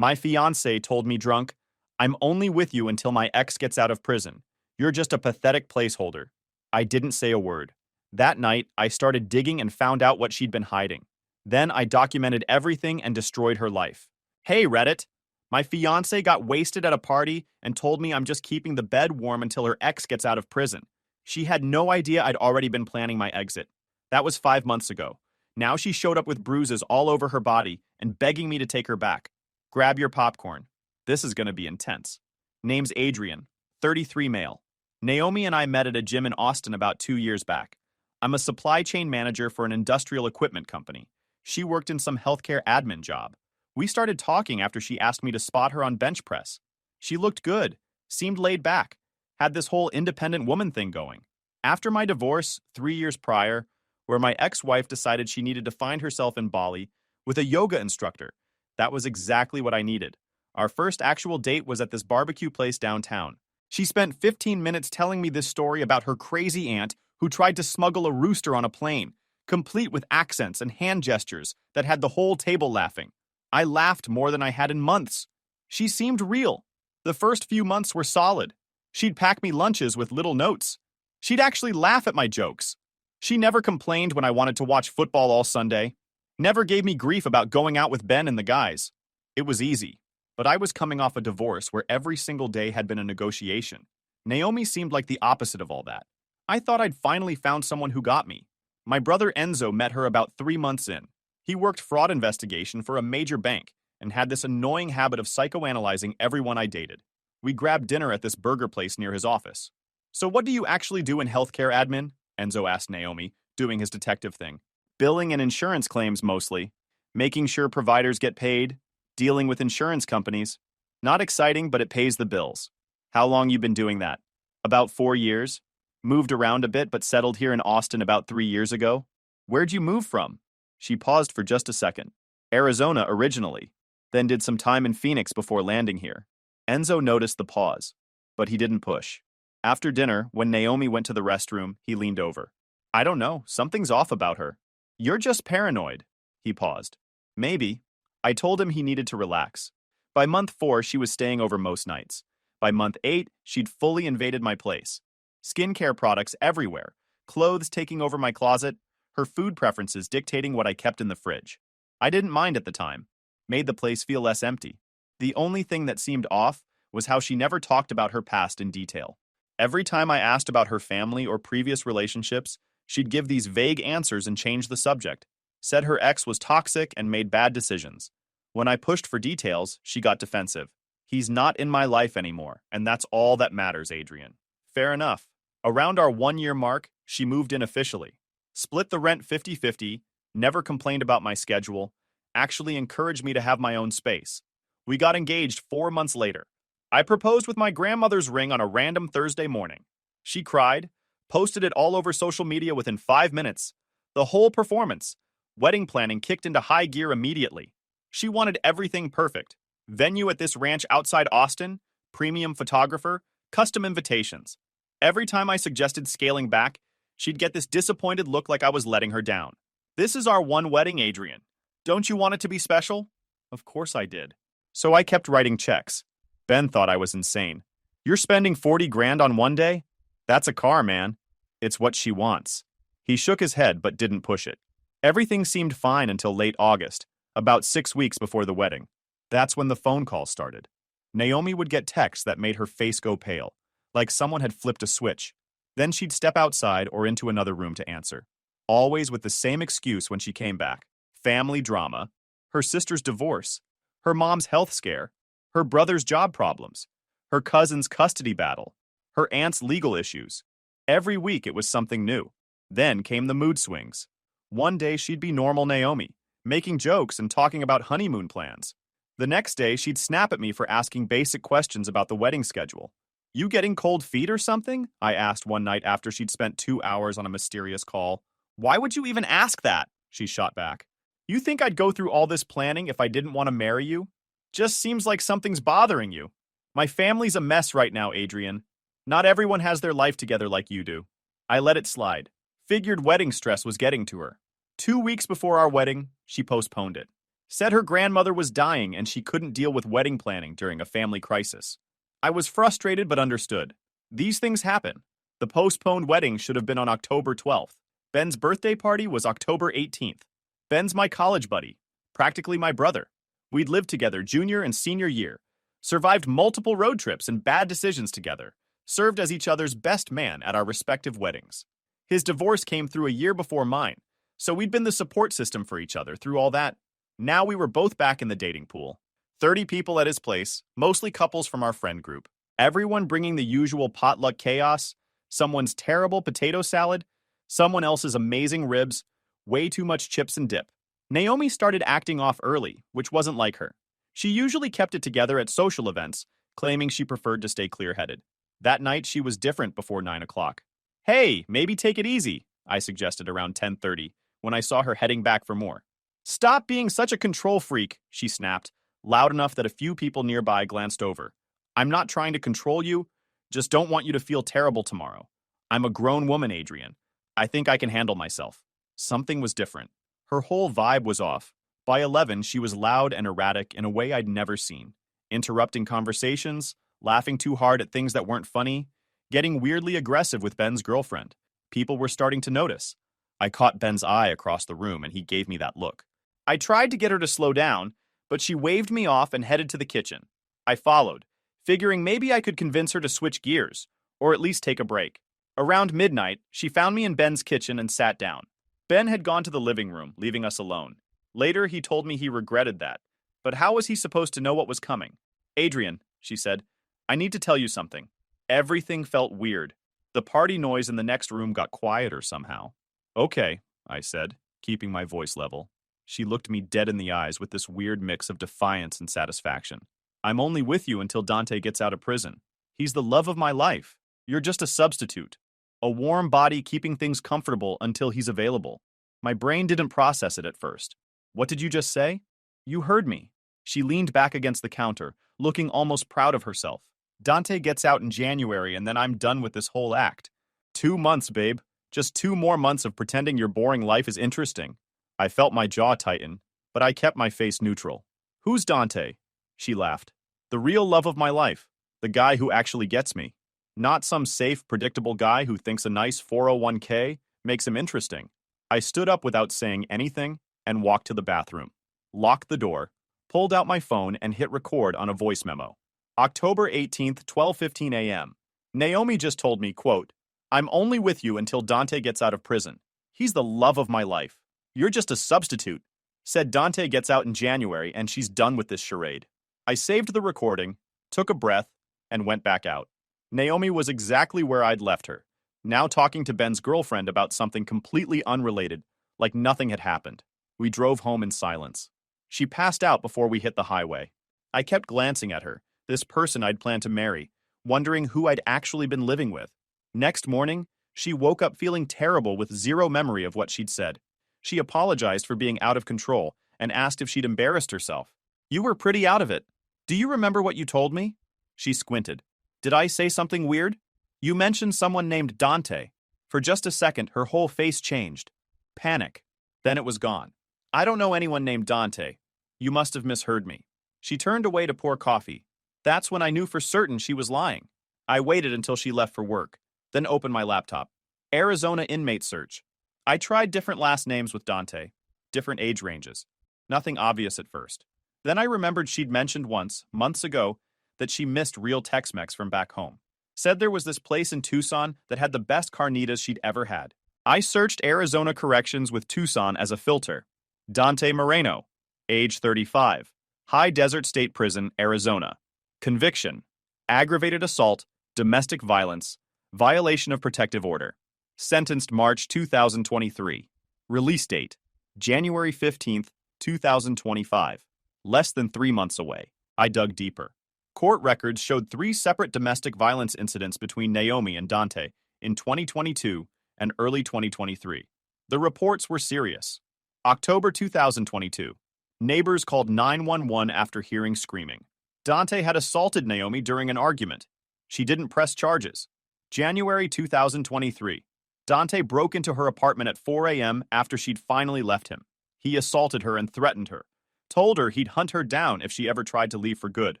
My fiancé told me drunk, I'm only with you until my ex gets out of prison. You're just a pathetic placeholder. I didn't say a word. That night, I started digging and found out what she'd been hiding. Then I documented everything and destroyed her life. Hey, Reddit! My fiancé got wasted at a party and told me I'm just keeping the bed warm until her ex gets out of prison. She had no idea I'd already been planning my exit. That was 5 months ago. Now she showed up with bruises all over her body and begging me to take her back. Grab your popcorn. This is going to be intense. Name's Adrian, 33 male. Naomi and I met at a gym in Austin about 2 years back. I'm a supply chain manager for an industrial equipment company. She worked in some healthcare admin job. We started talking after she asked me to spot her on bench press. She looked good, seemed laid back, had this whole independent woman thing going. After my divorce, 3 years prior, where my ex-wife decided she needed to find herself in Bali with a yoga instructor, that was exactly what I needed. Our first actual date was at this barbecue place downtown. She spent 15 minutes telling me this story about her crazy aunt who tried to smuggle a rooster on a plane, complete with accents and hand gestures that had the whole table laughing. I laughed more than I had in months. She seemed real. The first few months were solid. She'd pack me lunches with little notes. She'd actually laugh at my jokes. She never complained when I wanted to watch football all Sunday. Never gave me grief about going out with Ben and the guys. It was easy. But I was coming off a divorce where every single day had been a negotiation. Naomi seemed like the opposite of all that. I thought I'd finally found someone who got me. My brother Enzo met her about 3 months in. He worked fraud investigation for a major bank and had this annoying habit of psychoanalyzing everyone I dated. We grabbed dinner at this burger place near his office. So what do you actually do in healthcare admin? Enzo asked Naomi, doing his detective thing. Billing and insurance claims mostly. Making sure providers get paid. Dealing with insurance companies. Not exciting, but it pays the bills. How long you been doing that? About 4 years. Moved around a bit, but settled here in Austin about 3 years ago. Where'd you move from? She paused for just a second. Arizona originally, then did some time in Phoenix before landing here. Enzo noticed the pause, but he didn't push. After dinner, when Naomi went to the restroom, he leaned over. I don't know, something's off about her. You're just paranoid. He paused. Maybe. I told him he needed to relax. By month 4, she was staying over most nights. By month 8, she'd fully invaded my place. Skincare products everywhere, clothes taking over my closet, her food preferences dictating what I kept in the fridge. I didn't mind at the time. Made the place feel less empty. The only thing that seemed off was how she never talked about her past in detail. Every time I asked about her family or previous relationships, she'd give these vague answers and change the subject. Said her ex was toxic and made bad decisions. When I pushed for details, she got defensive. He's not in my life anymore, and that's all that matters, Adrian. Fair enough. Around our 1-year mark, she moved in officially. Split the rent 50-50, never complained about my schedule, actually encouraged me to have my own space. We got engaged 4 months later. I proposed with my grandmother's ring on a random Thursday morning. She cried, posted it all over social media within 5 minutes. The whole performance. Wedding planning kicked into high gear immediately. She wanted everything perfect. Venue at this ranch outside Austin, premium photographer, custom invitations. Every time I suggested scaling back, she'd get this disappointed look like I was letting her down. This is our one wedding, Adrian. Don't you want it to be special? Of course I did. So I kept writing checks. Ben thought I was insane. You're spending 40 grand on one day? That's a car, man. It's what she wants. He shook his head but didn't push it. Everything seemed fine until late August, about 6 weeks before the wedding. That's when the phone call started. Naomi would get texts that made her face go pale, like someone had flipped a switch. Then she'd step outside or into another room to answer. Always with the same excuse when she came back. Family drama, her sister's divorce, her mom's health scare, her brother's job problems, her cousin's custody battle, her aunt's legal issues. Every week it was something new. Then came the mood swings. One day she'd be normal Naomi, making jokes and talking about honeymoon plans. The next day she'd snap at me for asking basic questions about the wedding schedule. You getting cold feet or something? I asked one night after she'd spent 2 hours on a mysterious call. Why would you even ask that? She shot back. You think I'd go through all this planning if I didn't want to marry you? Just seems like something's bothering you. My family's a mess right now, Adrian. Not everyone has their life together like you do. I let it slide. Figured wedding stress was getting to her. 2 weeks before our wedding, she postponed it. Said her grandmother was dying and she couldn't deal with wedding planning during a family crisis. I was frustrated but understood. These things happen. The postponed wedding should have been on October 12th. Ben's birthday party was October 18th. Ben's my college buddy, practically my brother. We'd lived together junior and senior year, survived multiple road trips and bad decisions together, served as each other's best man at our respective weddings. His divorce came through a year before mine, so we'd been the support system for each other through all that. Now we were both back in the dating pool. 30 people at his place, mostly couples from our friend group. Everyone bringing the usual potluck chaos, someone's terrible potato salad, someone else's amazing ribs, way too much chips and dip. Naomi started acting off early, which wasn't like her. She usually kept it together at social events, claiming she preferred to stay clear-headed. That night, she was different before 9 o'clock. Hey, maybe take it easy, I suggested around 10:30, when I saw her heading back for more. Stop being such a control freak, she snapped, loud enough that a few people nearby glanced over. I'm not trying to control you, just don't want you to feel terrible tomorrow. I'm a grown woman, Adrian. I think I can handle myself. Something was different. Her whole vibe was off. By 11, she was loud and erratic in a way I'd never seen. Interrupting conversations, laughing too hard at things that weren't funny, getting weirdly aggressive with Ben's girlfriend. People were starting to notice. I caught Ben's eye across the room and he gave me that look. I tried to get her to slow down, but she waved me off and headed to the kitchen. I followed, figuring maybe I could convince her to switch gears, or at least take a break. Around midnight, she found me in Ben's kitchen and sat down. Ben had gone to the living room, leaving us alone. Later, he told me he regretted that. But how was he supposed to know what was coming? Adrian, she said, I need to tell you something. Everything felt weird. The party noise in the next room got quieter somehow. Okay, I said, keeping my voice level. She looked me dead in the eyes with this weird mix of defiance and satisfaction. I'm only with you until Dante gets out of prison. He's the love of my life. You're just a substitute. A warm body keeping things comfortable until he's available. My brain didn't process it at first. What did you just say? You heard me. She leaned back against the counter, looking almost proud of herself. Dante gets out in January and then I'm done with this whole act. 2 months, babe. Just 2 more months of pretending your boring life is interesting. I felt my jaw tighten, but I kept my face neutral. Who's Dante? She laughed. The real love of my life. The guy who actually gets me. Not some safe, predictable guy who thinks a nice 401k makes him interesting. I stood up without saying anything and walked to the bathroom. Locked the door, pulled out my phone and hit record on a voice memo. October 18th, 12:15 a.m. Naomi just told me, quote, I'm only with you until Dante gets out of prison. He's the love of my life. You're just a substitute. Said Dante gets out in January and she's done with this charade. I saved the recording, took a breath, and went back out. Naomi was exactly where I'd left her, now talking to Ben's girlfriend about something completely unrelated, like nothing had happened. We drove home in silence. She passed out before we hit the highway. I kept glancing at her, this person I'd planned to marry, wondering who I'd actually been living with. Next morning, she woke up feeling terrible with zero memory of what she'd said. She apologized for being out of control and asked if she'd embarrassed herself. You were pretty out of it. Do you remember what you told me? She squinted. Did I say something weird? You mentioned someone named Dante. For just a second, her whole face changed. Panic. Then it was gone. I don't know anyone named Dante. You must have misheard me. She turned away to pour coffee. That's when I knew for certain she was lying. I waited until she left for work, then opened my laptop. Arizona inmate search. I tried different last names with Dante, different age ranges. Nothing obvious at first. Then I remembered she'd mentioned once, months ago, that she missed real Tex-Mex from back home. Said there was this place in Tucson that had the best carnitas she'd ever had. I searched Arizona corrections with Tucson as a filter. Dante Moreno, age 35, High Desert State Prison, Arizona. Conviction, aggravated assault, domestic violence, violation of protective order. Sentenced March 2023. Release date, January 15th, 2025. Less than 3 months away. I dug deeper. Court records showed 3 separate domestic violence incidents between Naomi and Dante in 2022 and early 2023. The reports were serious. October 2022. Neighbors called 911 after hearing screaming. Dante had assaulted Naomi during an argument. She didn't press charges. January 2023. Dante broke into her apartment at 4 a.m. after she'd finally left him. He assaulted her and threatened her, Told her he'd hunt her down if she ever tried to leave for good.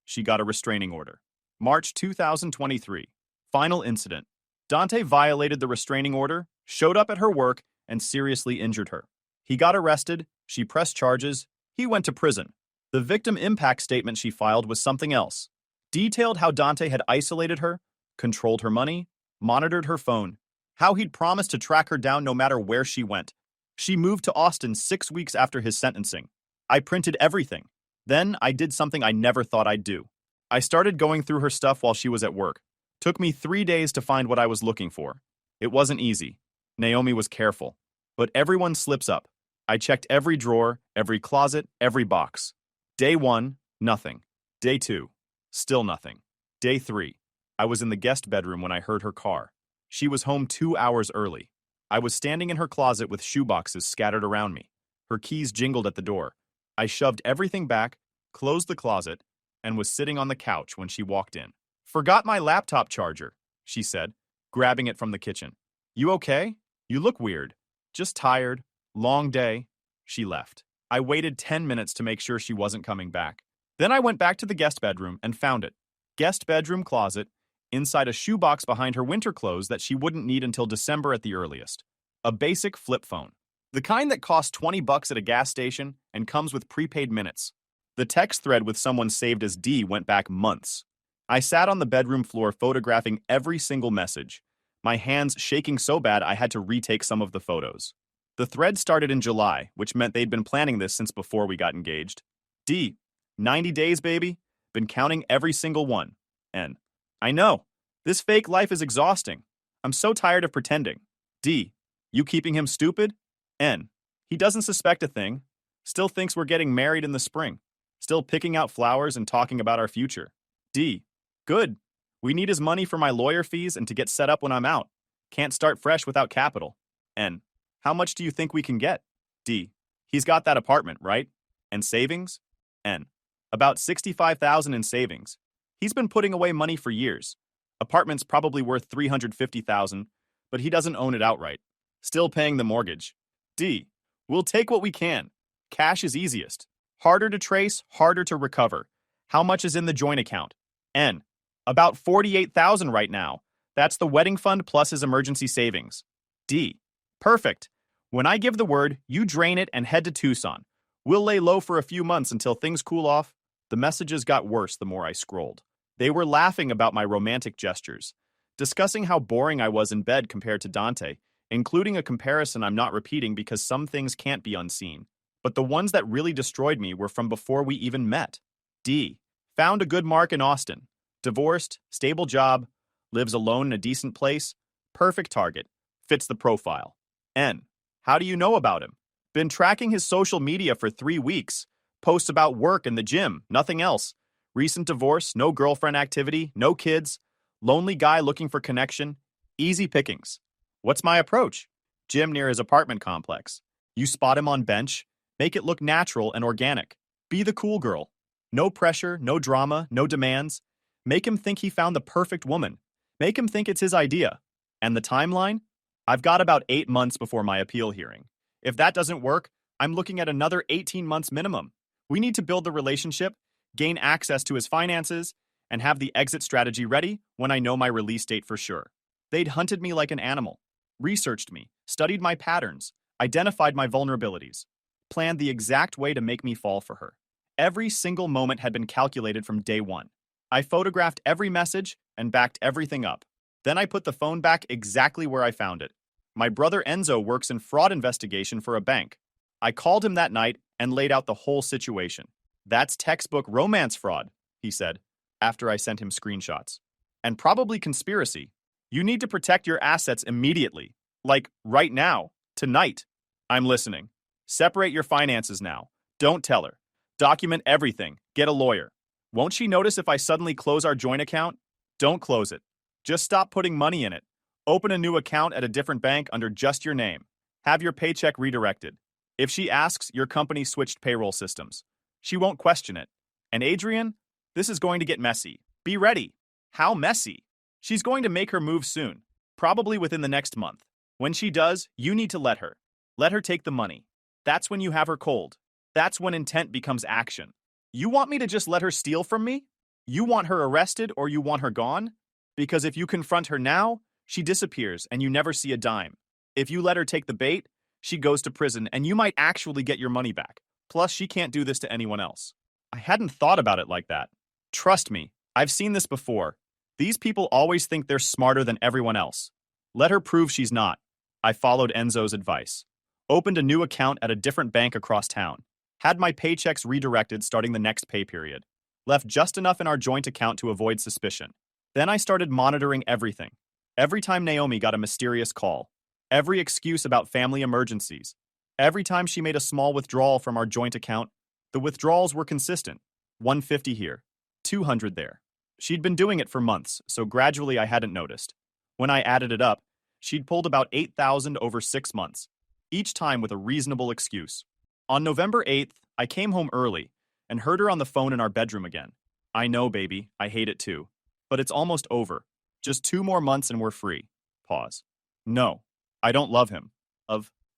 She got a restraining order. March 2023. Final incident. Dante violated the restraining order, showed up at her work, and seriously injured her. He got arrested, she pressed charges, he went to prison. The victim impact statement she filed was something else. Detailed how Dante had isolated her, controlled her money, monitored her phone, how he'd promised to track her down no matter where she went. She moved to Austin 6 weeks after his sentencing. I printed everything. Then I did something I never thought I'd do. I started going through her stuff while she was at work. Took me 3 days to find what I was looking for. It wasn't easy. Naomi was careful. But everyone slips up. I checked every drawer, every closet, every box. Day 1, nothing. Day 2, still nothing. Day 3, I was in the guest bedroom when I heard her car. She was home 2 hours early. I was standing in her closet with shoeboxes scattered around me. Her keys jingled at the door. I shoved everything back, closed the closet, and was sitting on the couch when she walked in. "Forgot my laptop charger," she said, grabbing it from the kitchen. "You okay? You look weird." "Just tired. Long day." She left. I waited 10 minutes to make sure she wasn't coming back. Then I went back to the guest bedroom and found it. Guest bedroom closet, inside a shoebox behind her winter clothes that she wouldn't need until December at the earliest. A basic flip phone. The kind that costs $20 at a gas station and comes with prepaid minutes. The text thread with someone saved as D went back months. I sat on the bedroom floor photographing every single message, my hands shaking so bad I had to retake some of the photos. The thread started in July, which meant they'd been planning this since before we got engaged. D, 90 days, baby. Been counting every single one. N, I know. This fake life is exhausting. I'm so tired of pretending. D, you keeping him stupid? N, he doesn't suspect a thing. Still thinks we're getting married in the spring. Still picking out flowers and talking about our future. D, good. We need his money for my lawyer fees and to get set up when I'm out. Can't start fresh without capital. N, how much do you think we can get? D, he's got that apartment, right? And savings? N, about $65,000 in savings. He's been putting away money for years. Apartment's probably worth $350,000, but he doesn't own it outright. Still paying the mortgage. D, we'll take what we can. Cash is easiest. Harder to trace, harder to recover. How much is in the joint account? N, about $48,000 right now. That's the wedding fund plus his emergency savings. D, perfect. When I give the word, you drain it and head to Tucson. We'll lay low for a few months until things cool off. The messages got worse the more I scrolled. They were laughing about my romantic gestures, discussing how boring I was in bed compared to Dante, including a comparison I'm not repeating because some things can't be unseen. But the ones that really destroyed me were from before we even met. D, found a good mark in Austin. Divorced, stable job, lives alone in a decent place, perfect target, fits the profile. N, how do you know about him? Been tracking his social media for 3 weeks. Posts about work and the gym, nothing else. Recent divorce, no girlfriend activity, no kids. Lonely guy looking for connection. Easy pickings. What's my approach? Gym near his apartment complex. You spot him on bench. Make it look natural and organic. Be the cool girl. No pressure, no drama, no demands. Make him think he found the perfect woman. Make him think it's his idea. And the timeline? I've got about 8 months before my appeal hearing. If that doesn't work, I'm looking at another 18 months minimum. We need to build the relationship, gain access to his finances, and have the exit strategy ready when I know my release date for sure. They'd hunted me like an animal, researched me, studied my patterns, identified my vulnerabilities, planned the exact way to make me fall for her. Every single moment had been calculated from day one. I photographed every message and backed everything up. Then I put the phone back exactly where I found it. My brother Enzo works in fraud investigation for a bank. I called him that night and laid out the whole situation. That's textbook romance fraud, he said, after I sent him screenshots. And probably conspiracy. You need to protect your assets immediately. Like, right now. Tonight. I'm listening. Separate your finances now. Don't tell her. Document everything. Get a lawyer. Won't she notice if I suddenly close our joint account? Don't close it. Just stop putting money in it. Open a new account at a different bank under just your name. Have your paycheck redirected. If she asks, your company switched payroll systems. She won't question it. And Adrian, this is going to get messy. Be ready. How messy? She's going to make her move soon, probably within the next month. When she does, you need to let her. Let her take the money. That's when you have her cold. That's when intent becomes action. You want me to just let her steal from me? You want her arrested or you want her gone? Because if you confront her now, she disappears and you never see a dime. If you let her take the bait, she goes to prison and you might actually get your money back. Plus, she can't do this to anyone else. I hadn't thought about it like that. Trust me, I've seen this before. These people always think they're smarter than everyone else. Let her prove she's not. I followed Enzo's advice. Opened a new account at a different bank across town. Had my paychecks redirected starting the next pay period. Left just enough in our joint account to avoid suspicion. Then I started monitoring everything. Every time Naomi got a mysterious call. Every excuse about family emergencies. Every time she made a small withdrawal from our joint account, the withdrawals were consistent. 150 here, 200 there. She'd been doing it for months, so gradually I hadn't noticed. When I added it up, she'd pulled about 8,000 over 6 months, each time with a reasonable excuse. On November 8th, I came home early and heard her on the phone in our bedroom again. I know, baby, I hate it too. But it's almost over. Just 2 more months and we're free. Pause. No, I don't love him.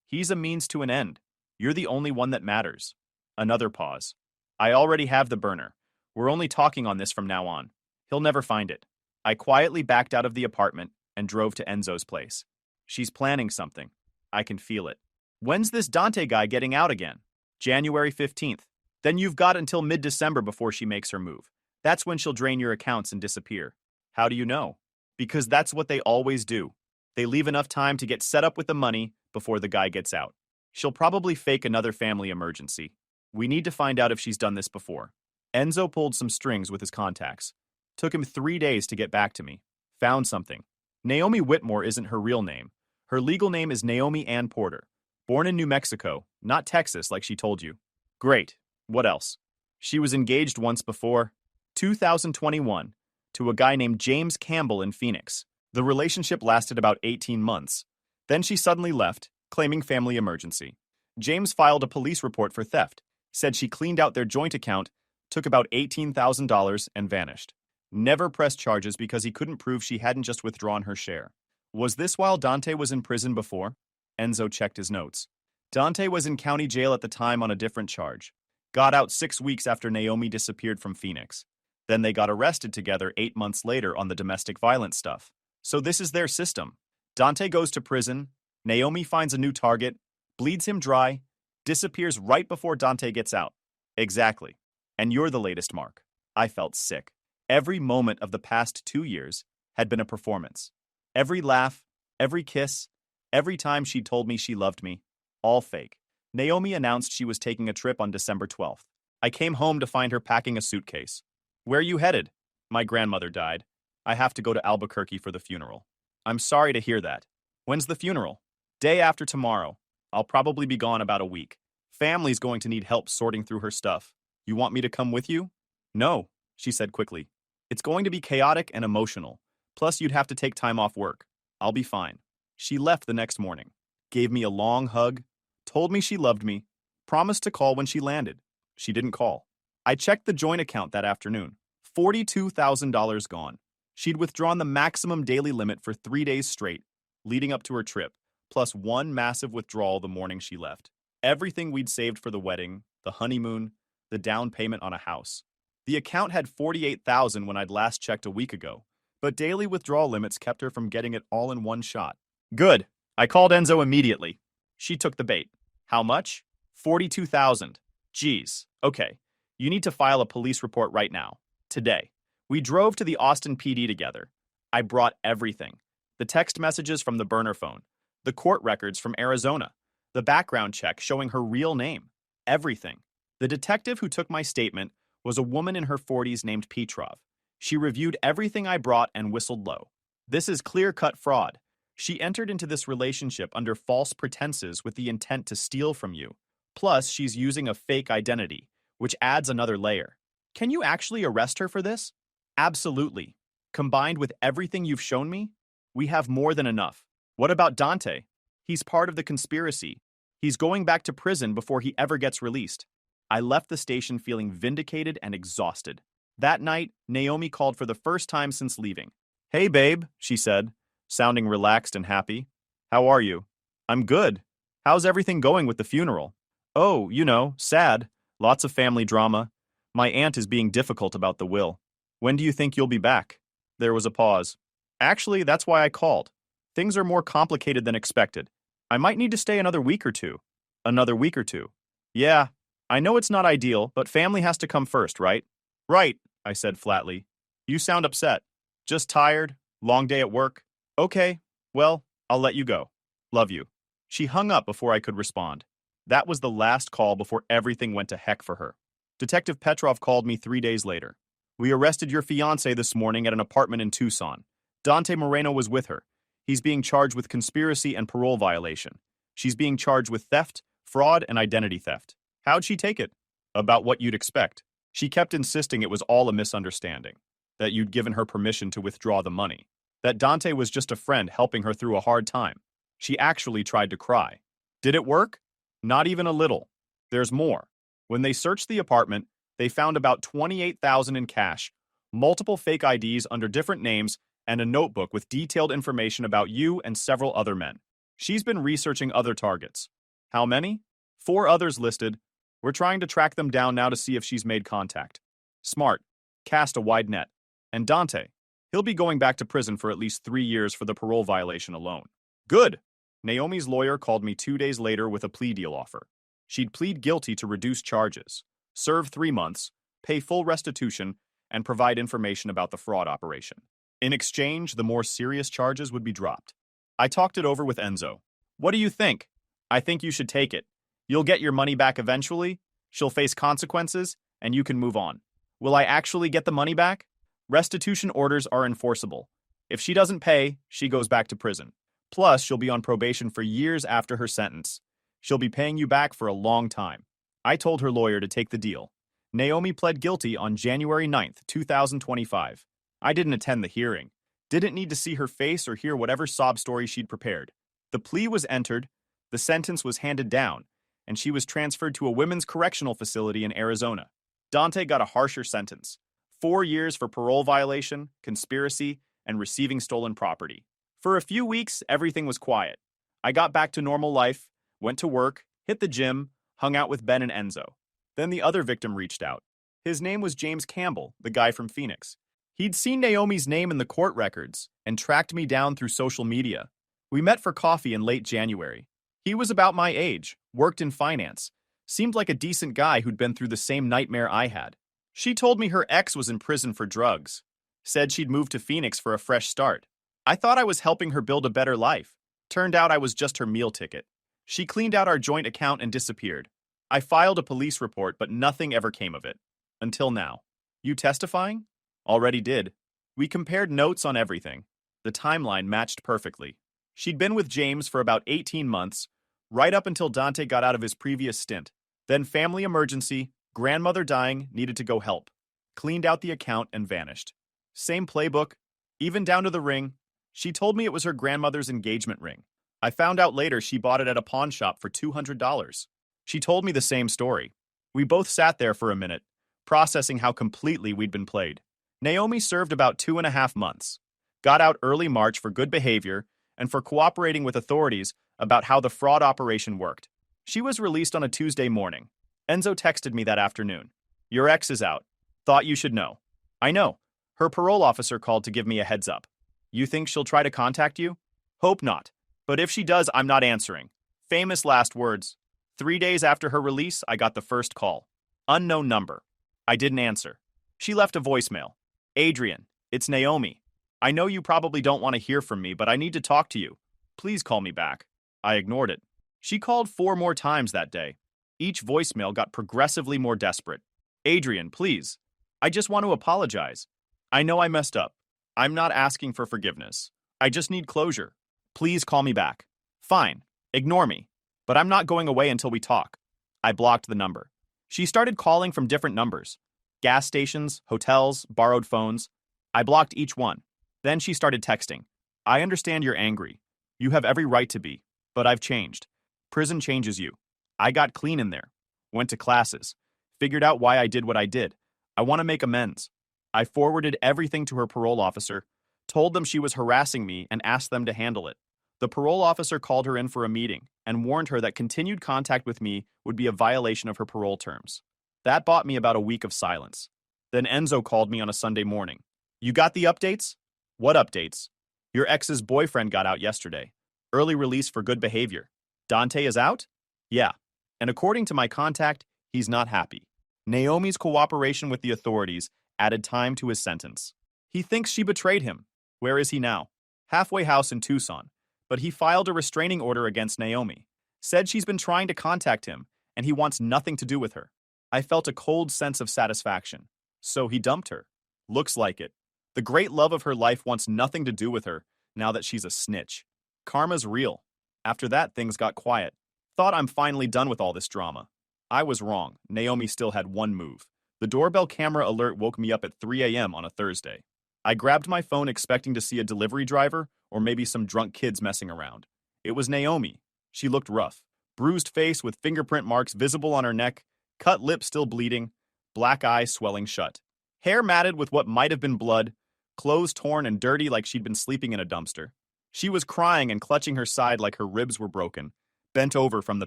He's a means to an end. You're the only one that matters. Another pause. I already have the burner. We're only talking on this from now on. He'll never find it. I quietly backed out of the apartment and drove to Enzo's place. She's planning something. I can feel it. When's this Dante guy getting out again? January 15th. Then you've got until mid-December before she makes her move. That's when she'll drain your accounts and disappear. How do you know? Because that's what they always do. They leave enough time to get set up with the money before the guy gets out. She'll probably fake another family emergency. We need to find out if she's done this before. Enzo pulled some strings with his contacts. Took him 3 days to get back to me. Found something. Naomi Whitmore isn't her real name. Her legal name is Naomi Ann Porter. Born in New Mexico, not Texas like she told you. Great. What else? She was engaged once before, 2021, to a guy named James Campbell in Phoenix. The relationship lasted about 18 months. Then she suddenly left, claiming family emergency. James filed a police report for theft, said she cleaned out their joint account, took about $18,000, and vanished. Never pressed charges because he couldn't prove she hadn't just withdrawn her share. Was this while Dante was in prison before? Enzo checked his notes. Dante was in county jail at the time on a different charge. Got out 6 weeks after Naomi disappeared from Phoenix. Then they got arrested together 8 months later on the domestic violence stuff. So this is their system. Dante goes to prison, Naomi finds a new target, bleeds him dry, disappears right before Dante gets out. Exactly. And you're the latest mark. I felt sick. Every moment of the past 2 years had been a performance. Every laugh, every kiss, every time she told me she loved me, all fake. Naomi announced she was taking a trip on December 12th. I came home to find her packing a suitcase. Where are you headed? My grandmother died. I have to go to Albuquerque for the funeral. I'm sorry to hear that. When's the funeral? Day after tomorrow. I'll probably be gone about a week. Family's going to need help sorting through her stuff. You want me to come with you? No, she said quickly. It's going to be chaotic and emotional. Plus, you'd have to take time off work. I'll be fine. She left the next morning, gave me a long hug, told me she loved me, promised to call when she landed. She didn't call. I checked the joint account that afternoon. $42,000 gone. She'd withdrawn the maximum daily limit for 3 days straight, leading up to her trip, plus one massive withdrawal the morning she left. Everything we'd saved for the wedding, the honeymoon, the down payment on a house. The account had $48,000 when I'd last checked a week ago, but daily withdrawal limits kept her from getting it all in one shot. Good. I called Enzo immediately. She took the bait. How much? $42,000. Geez. Okay. You need to file a police report right now. Today. We drove to the Austin PD together. I brought everything. The text messages from the burner phone. The court records from Arizona. The background check showing her real name. Everything. The detective who took my statement was a woman in her 40s named Petrov. She reviewed everything I brought and whistled low. This is clear-cut fraud. She entered into this relationship under false pretenses with the intent to steal from you. Plus, she's using a fake identity, which adds another layer. Can you actually arrest her for this? Absolutely. Combined with everything you've shown me, we have more than enough. What about Dante? He's part of the conspiracy. He's going back to prison before he ever gets released. I left the station feeling vindicated and exhausted. That night, Naomi called for the first time since leaving. Hey, babe, she said, sounding relaxed and happy. How are you? I'm good. How's everything going with the funeral? Oh, sad. Lots of family drama. My aunt is being difficult about the will. When do you think you'll be back? There was a pause. Actually, that's why I called. Things are more complicated than expected. I might need to stay another week or two. Another week or two. Yeah, I know it's not ideal, but family has to come first, right? Right, I said flatly. You sound upset. Just tired? Long day at work? Okay, well, I'll let you go. Love you. She hung up before I could respond. That was the last call before everything went to heck for her. Detective Petrov called me 3 days later. We arrested your fiancé this morning at an apartment in Tucson. Dante Moreno was with her. He's being charged with conspiracy and parole violation. She's being charged with theft, fraud, and identity theft. How'd she take it? About what you'd expect. She kept insisting it was all a misunderstanding, that you'd given her permission to withdraw the money, that Dante was just a friend helping her through a hard time. She actually tried to cry. Did it work? Not even a little. There's more. When they searched the apartment, they found about $28,000 in cash, multiple fake IDs under different names, and a notebook with detailed information about you and several other men. She's been researching other targets. How many? 4 others listed. We're trying to track them down now to see if she's made contact. Smart. Cast a wide net. And Dante. He'll be going back to prison for at least 3 years for the parole violation alone. Good. Naomi's lawyer called me 2 days later with a plea deal offer. She'd plead guilty to reduce charges, serve 3 months, pay full restitution, and provide information about the fraud operation. In exchange, the more serious charges would be dropped. I talked it over with Enzo. What do you think? I think you should take it. You'll get your money back eventually, she'll face consequences, and you can move on. Will I actually get the money back? Restitution orders are enforceable. If she doesn't pay, she goes back to prison. Plus, she'll be on probation for years after her sentence. She'll be paying you back for a long time. I told her lawyer to take the deal. Naomi pled guilty on January 9th, 2025. I didn't attend the hearing. Didn't need to see her face or hear whatever sob story she'd prepared. The plea was entered, the sentence was handed down, and she was transferred to a women's correctional facility in Arizona. Dante got a harsher sentence. 4 years for parole violation, conspiracy, and receiving stolen property. For a few weeks, everything was quiet. I got back to normal life, went to work, hit the gym, hung out with Ben and Enzo. Then the other victim reached out. His name was James Campbell, the guy from Phoenix. He'd seen Naomi's name in the court records and tracked me down through social media. We met for coffee in late January. He was about my age, worked in finance, seemed like a decent guy who'd been through the same nightmare I had. She told me her ex was in prison for drugs, said she'd moved to Phoenix for a fresh start. I thought I was helping her build a better life. Turned out I was just her meal ticket. She cleaned out our joint account and disappeared. I filed a police report, but nothing ever came of it. Until now. You testifying? Already did. We compared notes on everything. The timeline matched perfectly. She'd been with James for about 18 months, right up until Dante got out of his previous stint. Then family emergency, grandmother dying, needed to go help. Cleaned out the account and vanished. Same playbook, even down to the ring. She told me it was her grandmother's engagement ring. I found out later she bought it at a pawn shop for $200. She told me the same story. We both sat there for a minute, processing how completely we'd been played. Naomi served about 2.5 months. Got out early March for good behavior and for cooperating with authorities about how the fraud operation worked. She was released on a Tuesday morning. Enzo texted me that afternoon. Your ex is out. Thought you should know. I know. Her parole officer called to give me a heads up. You think she'll try to contact you? Hope not. But if she does, I'm not answering. Famous last words. 3 days after her release, I got the first call. Unknown number. I didn't answer. She left a voicemail. Adrian, it's Naomi. I know you probably don't want to hear from me, but I need to talk to you. Please call me back. I ignored it. She called 4 more times that day. Each voicemail got progressively more desperate. Adrian, please. I just want to apologize. I know I messed up. I'm not asking for forgiveness. I just need closure. Please call me back. Fine. Ignore me. But I'm not going away until we talk. I blocked the number. She started calling from different numbers. Gas stations, hotels, borrowed phones. I blocked each one. Then she started texting. I understand you're angry. You have every right to be. But I've changed. Prison changes you. I got clean in there. Went to classes. Figured out why I did what I did. I want to make amends. I forwarded everything to her parole officer, told them she was harassing me, and asked them to handle it. The parole officer called her in for a meeting and warned her that continued contact with me would be a violation of her parole terms. That bought me about a week of silence. Then Enzo called me on a Sunday morning. You got the updates? What updates? Your ex's boyfriend got out yesterday. Early release for good behavior. Dante is out? Yeah. And according to my contact, he's not happy. Naomi's cooperation with the authorities added time to his sentence. He thinks she betrayed him. Where is he now? Halfway house in Tucson. But he filed a restraining order against Naomi. Said she's been trying to contact him, and he wants nothing to do with her. I felt a cold sense of satisfaction. So he dumped her. Looks like it. The great love of her life wants nothing to do with her now that she's a snitch. Karma's real. After that, things got quiet. Thought I'm finally done with all this drama. I was wrong. Naomi still had one move. The doorbell camera alert woke me up at 3 a.m. on a Thursday. I grabbed my phone expecting to see a delivery driver or maybe some drunk kids messing around. It was Naomi. She looked rough. Bruised face with fingerprint marks visible on her neck, cut lip still bleeding, black eye swelling shut. Hair matted with what might have been blood, clothes torn and dirty like she'd been sleeping in a dumpster. She was crying and clutching her side like her ribs were broken, bent over from the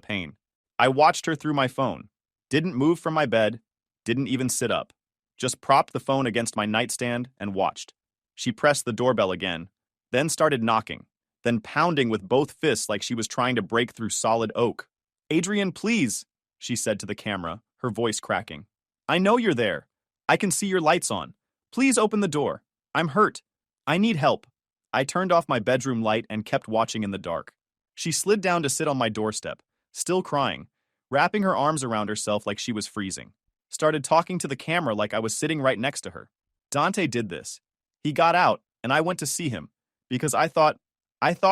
pain. I watched her through my phone. Didn't move from my bed, didn't even sit up. Just propped the phone against my nightstand and watched. She pressed the doorbell again, then started knocking, then pounding with both fists like she was trying to break through solid oak. Adrian, please, she said to the camera, her voice cracking. I know you're there. I can see your lights on. Please open the door. I'm hurt. I need help. I turned off my bedroom light and kept watching in the dark. She slid down to sit on my doorstep, still crying, wrapping her arms around herself like she was freezing. Started talking to the camera like I was sitting right next to her. Dante did this. He got out, and I went to see him, because I thought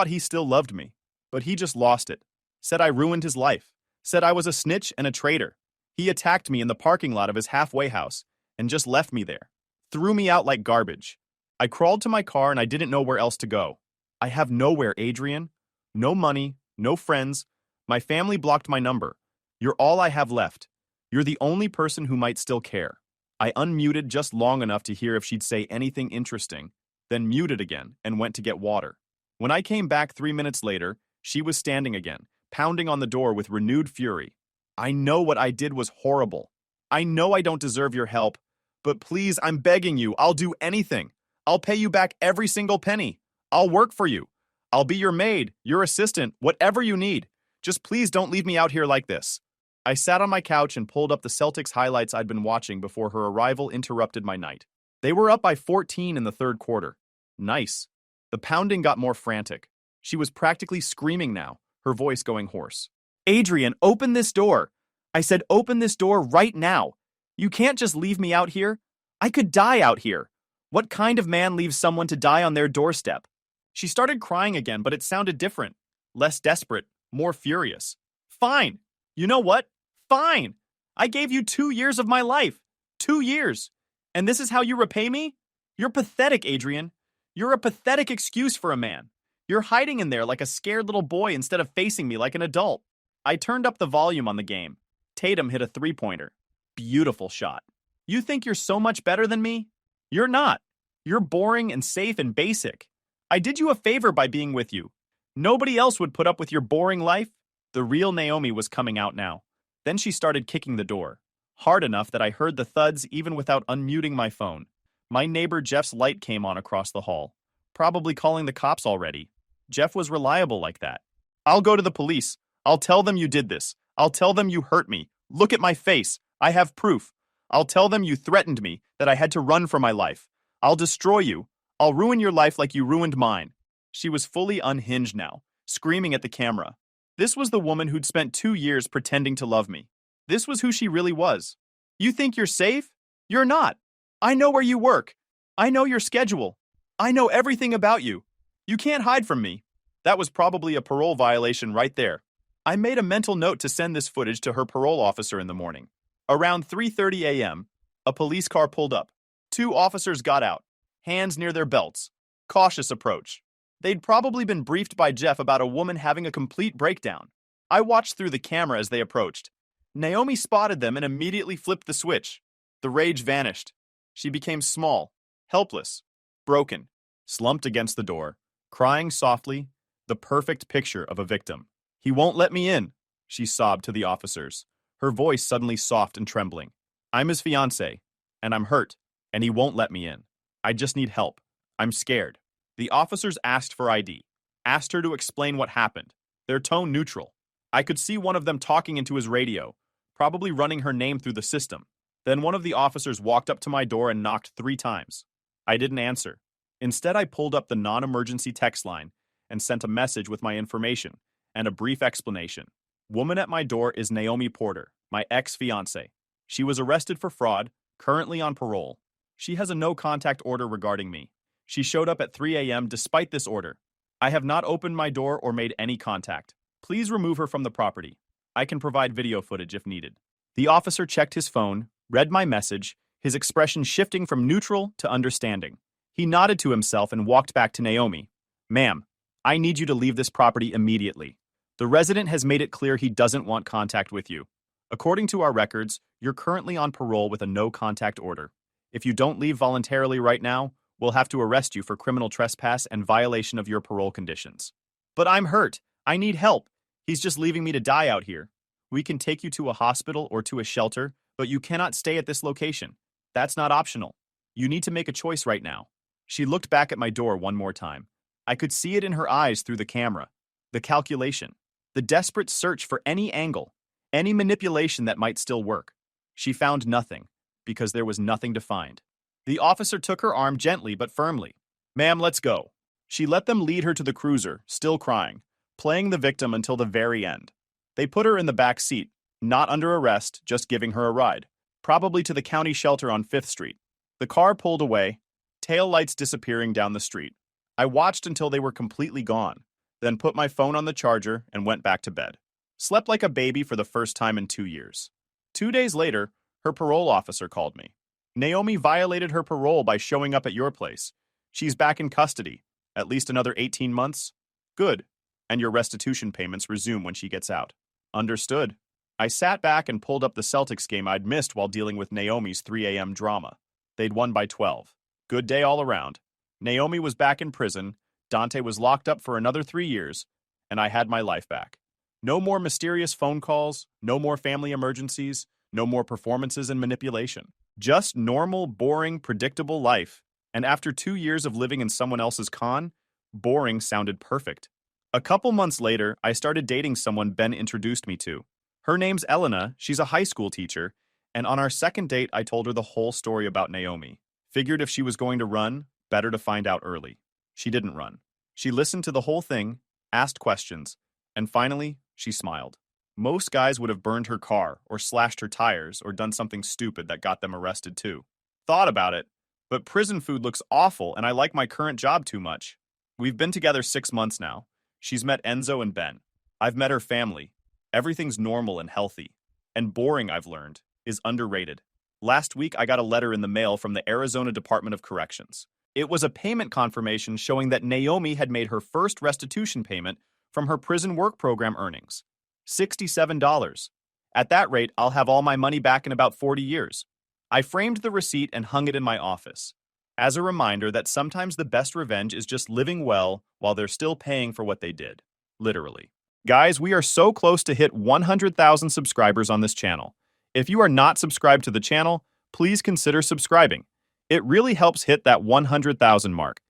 he still loved me. But he just lost it. Said I ruined his life. Said I was a snitch and a traitor. He attacked me in the parking lot of his halfway house and just left me there. Threw me out like garbage. I crawled to my car and I didn't know where else to go. I have nowhere, Adrian. No money, no friends. My family blocked my number. You're all I have left. You're the only person who might still care. I unmuted just long enough to hear if she'd say anything interesting, then muted again and went to get water. When I came back 3 minutes later, she was standing again, pounding on the door with renewed fury. I know what I did was horrible. I know I don't deserve your help, but please, I'm begging you, I'll do anything. I'll pay you back every single penny. I'll work for you. I'll be your maid, your assistant, whatever you need. Just please don't leave me out here like this. I sat on my couch and pulled up the Celtics highlights I'd been watching before her arrival interrupted my night. They were up by 14 in the third quarter. Nice. The pounding got more frantic. She was practically screaming now, her voice going hoarse. Adrian, open this door. I said open this door right now. You can't just leave me out here. I could die out here. What kind of man leaves someone to die on their doorstep? She started crying again, but it sounded different. Less desperate, more furious. Fine. You know what? Fine. I gave you 2 years of my life. 2 years. And this is how you repay me? You're pathetic, Adrian. You're a pathetic excuse for a man. You're hiding in there like a scared little boy instead of facing me like an adult. I turned up the volume on the game. Tatum hit a three-pointer. Beautiful shot. You think you're so much better than me? You're not. You're boring and safe and basic. I did you a favor by being with you. Nobody else would put up with your boring life. The real Naomi was coming out now. Then she started kicking the door. Hard enough that I heard the thuds even without unmuting my phone. My neighbor Jeff's light came on across the hall. Probably calling the cops already. Jeff was reliable like that. I'll go to the police. I'll tell them you did this. I'll tell them you hurt me. Look at my face. I have proof. I'll tell them you threatened me, that I had to run for my life. I'll destroy you. I'll ruin your life like you ruined mine. She was fully unhinged now, screaming at the camera. This was the woman who'd spent 2 years pretending to love me. This was who she really was. You think you're safe? You're not. I know where you work. I know your schedule. I know everything about you. You can't hide from me. That was probably a parole violation right there. I made a mental note to send this footage to her parole officer in the morning. Around 3:30 a.m., a police car pulled up. 2 officers got out, hands near their belts. Cautious approach. They'd probably been briefed by Jeff about a woman having a complete breakdown. I watched through the camera as they approached. Naomi spotted them and immediately flipped the switch. The rage vanished. She became small, helpless, broken, slumped against the door, crying softly, the perfect picture of a victim. "He won't let me in," she sobbed to the officers, her voice suddenly soft and trembling. "I'm his fiancée, and I'm hurt, and he won't let me in. I just need help. I'm scared." The officers asked for ID, asked her to explain what happened, their tone neutral. I could see one of them talking into his radio, probably running her name through the system. Then one of the officers walked up to my door and knocked 3 times. I didn't answer. Instead, I pulled up the non-emergency text line and sent a message with my information and a brief explanation. "Woman at my door is Naomi Porter, my ex-fiancée. She was arrested for fraud, currently on parole. She has a no-contact order regarding me. She showed up at 3 a.m. despite this order. I have not opened my door or made any contact. Please remove her from the property. I can provide video footage if needed." The officer checked his phone, read my message, his expression shifting from neutral to understanding. He nodded to himself and walked back to Naomi. "Ma'am, I need you to leave this property immediately. The resident has made it clear he doesn't want contact with you. According to our records, you're currently on parole with a no-contact order. If you don't leave voluntarily right now, we'll have to arrest you for criminal trespass and violation of your parole conditions." "But I'm hurt. I need help. He's just leaving me to die out here. We can take you to a hospital or to a shelter, but you cannot stay at this location. That's not optional. You need to make a choice right now." She looked back at my door one more time. I could see it in her eyes through the camera. The calculation. The desperate search for any angle, any manipulation that might still work. She found nothing, because there was nothing to find. The officer took her arm gently but firmly. "Ma'am, let's go." She let them lead her to the cruiser, still crying, playing the victim until the very end. They put her in the back seat, not under arrest, just giving her a ride, probably to the county shelter on 5th Street. The car pulled away, tail lights disappearing down the street. I watched until they were completely gone, then put my phone on the charger and went back to bed. Slept like a baby for the first time in 2 years. 2 days later, her parole officer called me. "Naomi violated her parole by showing up at your place. She's back in custody. At least another 18 months? Good. And your restitution payments resume when she gets out." Understood. I sat back and pulled up the Celtics game I'd missed while dealing with Naomi's 3 a.m. drama. They'd won by 12. Good day all around. Naomi was back in prison, Dante was locked up for another 3 years, and I had my life back. No more mysterious phone calls, no more family emergencies, no more performances and manipulation. Just normal, boring, predictable life. And after 2 years of living in someone else's con, boring sounded perfect. A couple months later, I started dating someone Ben introduced me to. Her name's Elena, she's a high school teacher, and on our second date, I told her the whole story about Naomi. Figured if she was going to run, better to find out early. She didn't run. She listened to the whole thing, asked questions, and finally, she smiled. Most guys would have burned her car, or slashed her tires, or done something stupid that got them arrested too. Thought about it, but prison food looks awful and I like my current job too much. We've been together 6 months now. She's met Enzo and Ben. I've met her family. Everything's normal and healthy. And boring, I've learned, is underrated. Last week, I got a letter in the mail from the Arizona Department of Corrections. It was a payment confirmation showing that Naomi had made her first restitution payment from her prison work program earnings. $67. At that rate, I'll have all my money back in about 40 years. I framed the receipt and hung it in my office, as a reminder that sometimes the best revenge is just living well while they're still paying for what they did. Literally. Guys, we are so close to hit 100,000 subscribers on this channel. If you are not subscribed to the channel, please consider subscribing. It really helps hit that 100,000 mark.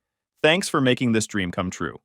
Thanks for making this dream come true.